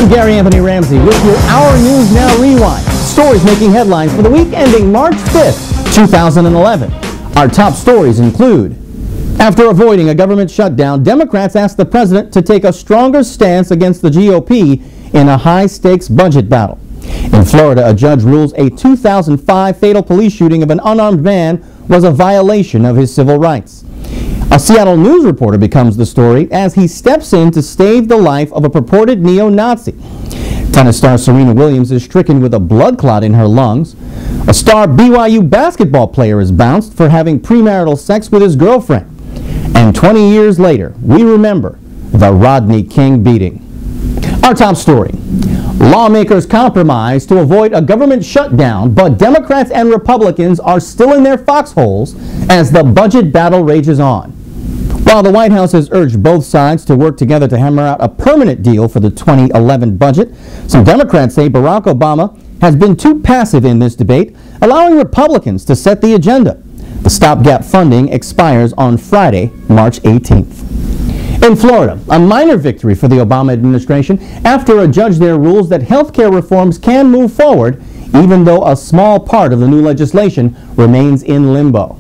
I'm Gary Anthony Ramsay with your Our News Now Rewind. Stories making headlines for the week ending March 5th, 2011. Our top stories include: after avoiding a government shutdown, Democrats asked the president to take a stronger stance against the GOP in a high-stakes budget battle. In Florida, a judge rules a 2005 fatal police shooting of an unarmed man was a violation of his civil rights. A Seattle News reporter becomes the story as he steps in to save the life of a purported neo-Nazi. Tennis star Serena Williams is stricken with a blood clot in her lungs. A star BYU basketball player is bounced for having premarital sex with his girlfriend. And 20 years later, we remember the Rodney King beating. Our top story: lawmakers compromise to avoid a government shutdown, but Democrats and Republicans are still in their foxholes as the budget battle rages on. While the White House has urged both sides to work together to hammer out a permanent deal for the 2011 budget, some Democrats say Barack Obama has been too passive in this debate, allowing Republicans to set the agenda. The stopgap funding expires on Friday, March 18th. In Florida, a minor victory for the Obama administration after a judge there rules that health care reforms can move forward, even though a small part of the new legislation remains in limbo.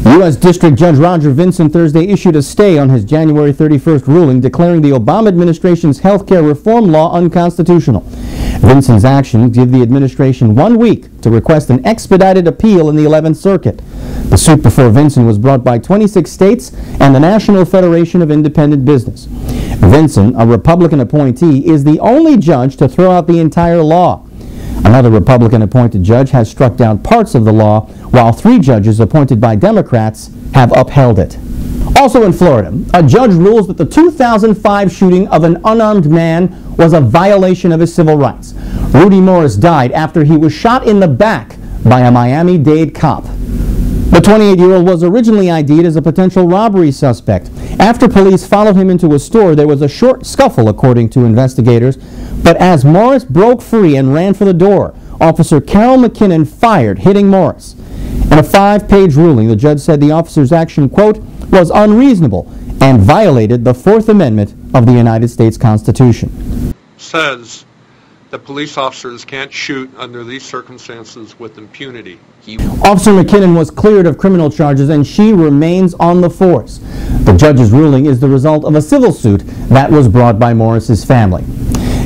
U.S. District Judge Roger Vinson Thursday issued a stay on his January 31st ruling declaring the Obama administration's health care reform law unconstitutional. Vinson's actions give the administration 1 week to request an expedited appeal in the 11th Circuit. The suit before Vinson was brought by 26 states and the National Federation of Independent Business. Vinson, a Republican appointee, is the only judge to throw out the entire law. Another Republican-appointed judge has struck down parts of the law, while 3 judges appointed by Democrats have upheld it. Also in Florida, a judge rules that the 2005 shooting of an unarmed man was a violation of his civil rights. Rudy Morris died after he was shot in the back by a Miami-Dade cop. The 28-year-old was originally ID'd as a potential robbery suspect. After police followed him into a store, there was a short scuffle, according to investigators. But as Morris broke free and ran for the door, Officer Carol McKinnon fired, hitting Morris. In a 5-page ruling, the judge said the officer's action, quote, was unreasonable and violated the 4th Amendment of the United States Constitution. Says that police officers can't shoot under these circumstances with impunity. Officer McKinnon was cleared of criminal charges and she remains on the force. The judge's ruling is the result of a civil suit that was brought by Morris's family.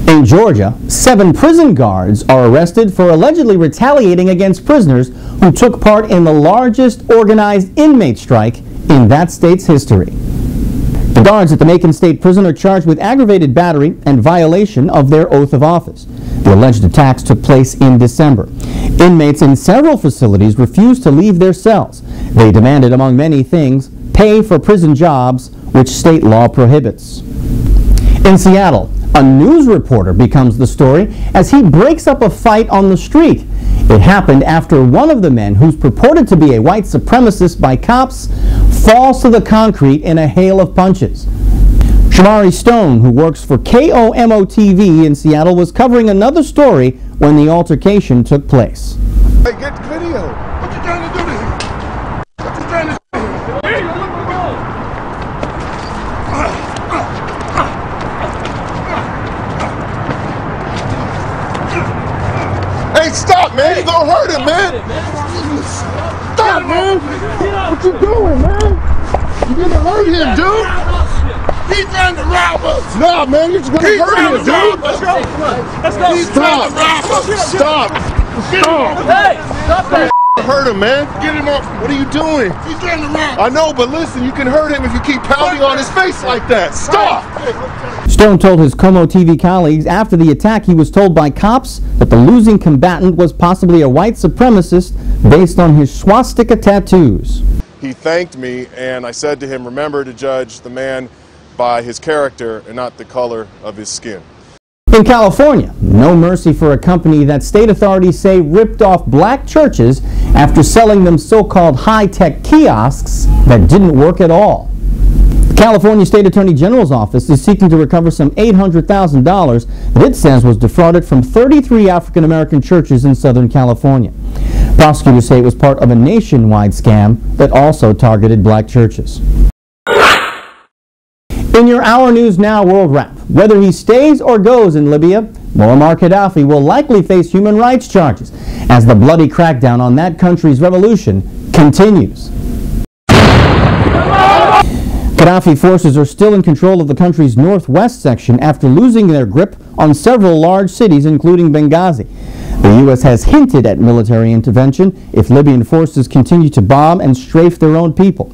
In Georgia, 7 prison guards are arrested for allegedly retaliating against prisoners who took part in the largest organized inmate strike in that state's history. The guards at the Macon State Prison are charged with aggravated battery and violation of their oath of office. The alleged attacks took place in December. Inmates in several facilities refused to leave their cells. They demanded, among many things, pay for prison jobs, which state law prohibits. In Seattle, a news reporter becomes the story as he breaks up a fight on the street. It happened after one of the men, who's purported to be a white supremacist by cops, falls to the concrete in a hail of punches. Shamari Stone, who works for KOMO-TV in Seattle, was covering another story when the altercation took place. Hey, get the video. What you trying to do to him? What you trying to do? Hey, stop, man. You're going to hurt him, man. Stop, man. What you doing, man? You're going to hurt him, dude. He's trying to rob us. Nah, man, you're just going to hurt him, dude. Let's go. Let's go. He's trying to rob us. Stop. Stop. Hey, stop that. Hurt him, man. Get him up. What are you doing? He's trying to rob. I know, but listen, you can hurt him if you keep pounding on his face like that. Stop. Stone told his KOMO TV colleagues after the attack he was told by cops that the losing combatant was possibly a white supremacist based on his swastika tattoos. He thanked me, and I said to him, remember to judge the man by his character and not the color of his skin. In California, no mercy for a company that state authorities say ripped off black churches after selling them so-called high-tech kiosks that didn't work at all. The California State Attorney General's office is seeking to recover some $800,000 that it says was defrauded from 33 African-American churches in Southern California. Prosecutors say it was part of a nationwide scam that also targeted black churches. In your Our News Now World Wrap, whether he stays or goes in Libya, Muammar Gaddafi will likely face human rights charges as the bloody crackdown on that country's revolution continues. Gaddafi forces are still in control of the country's northwest section after losing their grip on several large cities, including Benghazi. The U.S. has hinted at military intervention if Libyan forces continue to bomb and strafe their own people.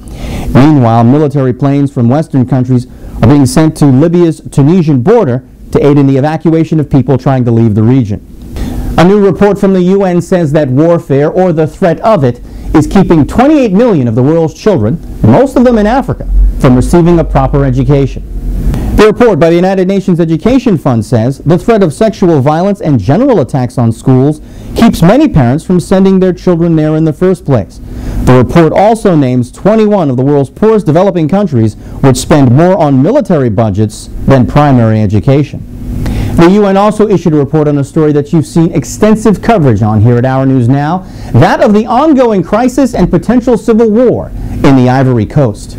Meanwhile, military planes from Western countries are being sent to Libya's Tunisian border to aid in the evacuation of people trying to leave the region. A new report from the UN says that warfare, or the threat of it, is keeping 28 million of the world's children, most of them in Africa, from receiving a proper education. The report by the United Nations Education Fund says the threat of sexual violence and general attacks on schools keeps many parents from sending their children there in the first place. The report also names 21 of the world's poorest developing countries which spend more on military budgets than primary education. The UN also issued a report on a story that you've seen extensive coverage on here at Our News Now, that of the ongoing crisis and potential civil war in the Ivory Coast.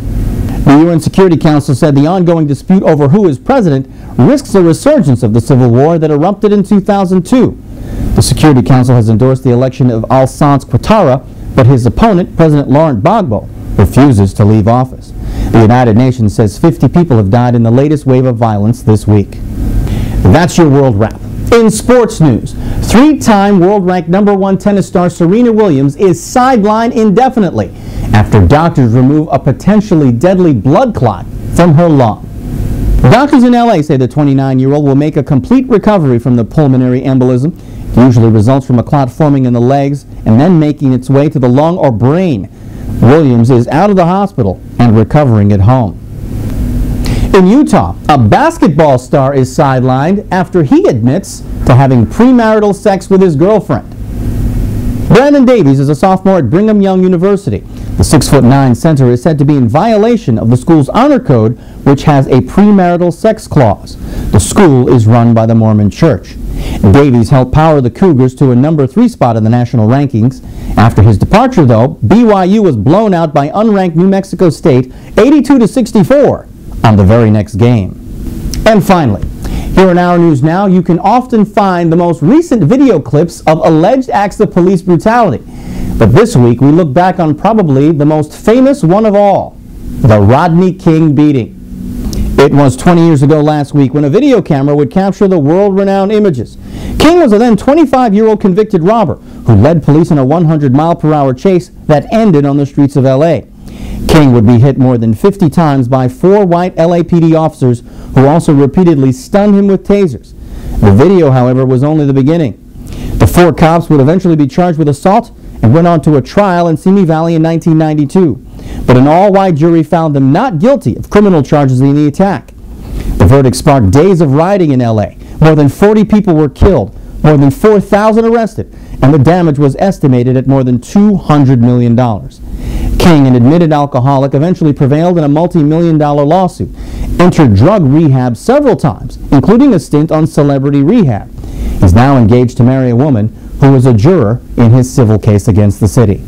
The UN Security Council said the ongoing dispute over who is president risks a resurgence of the civil war that erupted in 2002. The Security Council has endorsed the election of Alassane Ouattara, but his opponent, President Laurent Gbagbo, refuses to leave office. The United Nations says 50 people have died in the latest wave of violence this week. That's your World Wrap. In sports news, three-time world-ranked #1 tennis star Serena Williams is sidelined indefinitely after doctors remove a potentially deadly blood clot from her lung. Doctors in LA say the 29-year-old will make a complete recovery from the pulmonary embolism. It usually results from a clot forming in the legs and then making its way to the lung or brain. Williams is out of the hospital and recovering at home. In Utah, a basketball star is sidelined after he admits to having premarital sex with his girlfriend. Brandon Davies is a sophomore at Brigham Young University. The 6'9" center is said to be in violation of the school's honor code, which has a premarital sex clause. The school is run by the Mormon Church. Davies helped power the Cougars to a #3 spot in the national rankings. After his departure, though, BYU was blown out by unranked New Mexico State 82-64 on the very next game. And finally, here in Our News Now, you can often find the most recent video clips of alleged acts of police brutality. But this week, we look back on probably the most famous one of all, the Rodney King beating. It was 20 years ago last week when a video camera would capture the world-renowned images. King was a then 25-year-old convicted robber who led police in a 100-mile-per-hour chase that ended on the streets of L.A. King would be hit more than 50 times by 4 white LAPD officers who also repeatedly stunned him with tasers. The video, however, was only the beginning. The 4 cops would eventually be charged with assault and went on to a trial in Simi Valley in 1992. But an all-white jury found them not guilty of criminal charges in the attack. The verdict sparked days of rioting in L.A. More than 40 people were killed, more than 4,000 arrested, and the damage was estimated at more than $200 million. King, an admitted alcoholic, eventually prevailed in a multi-million-dollar lawsuit, entered drug rehab several times, including a stint on Celebrity Rehab. He's now engaged to marry a woman who was a juror in his civil case against the city.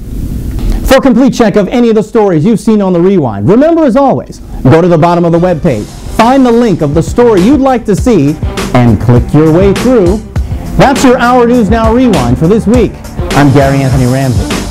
For a complete check of any of the stories you've seen on The Rewind, remember, as always, go to the bottom of the webpage, find the link of the story you'd like to see, and click your way through. That's your Our News Now Rewind for this week. I'm Gary Anthony Ramsay.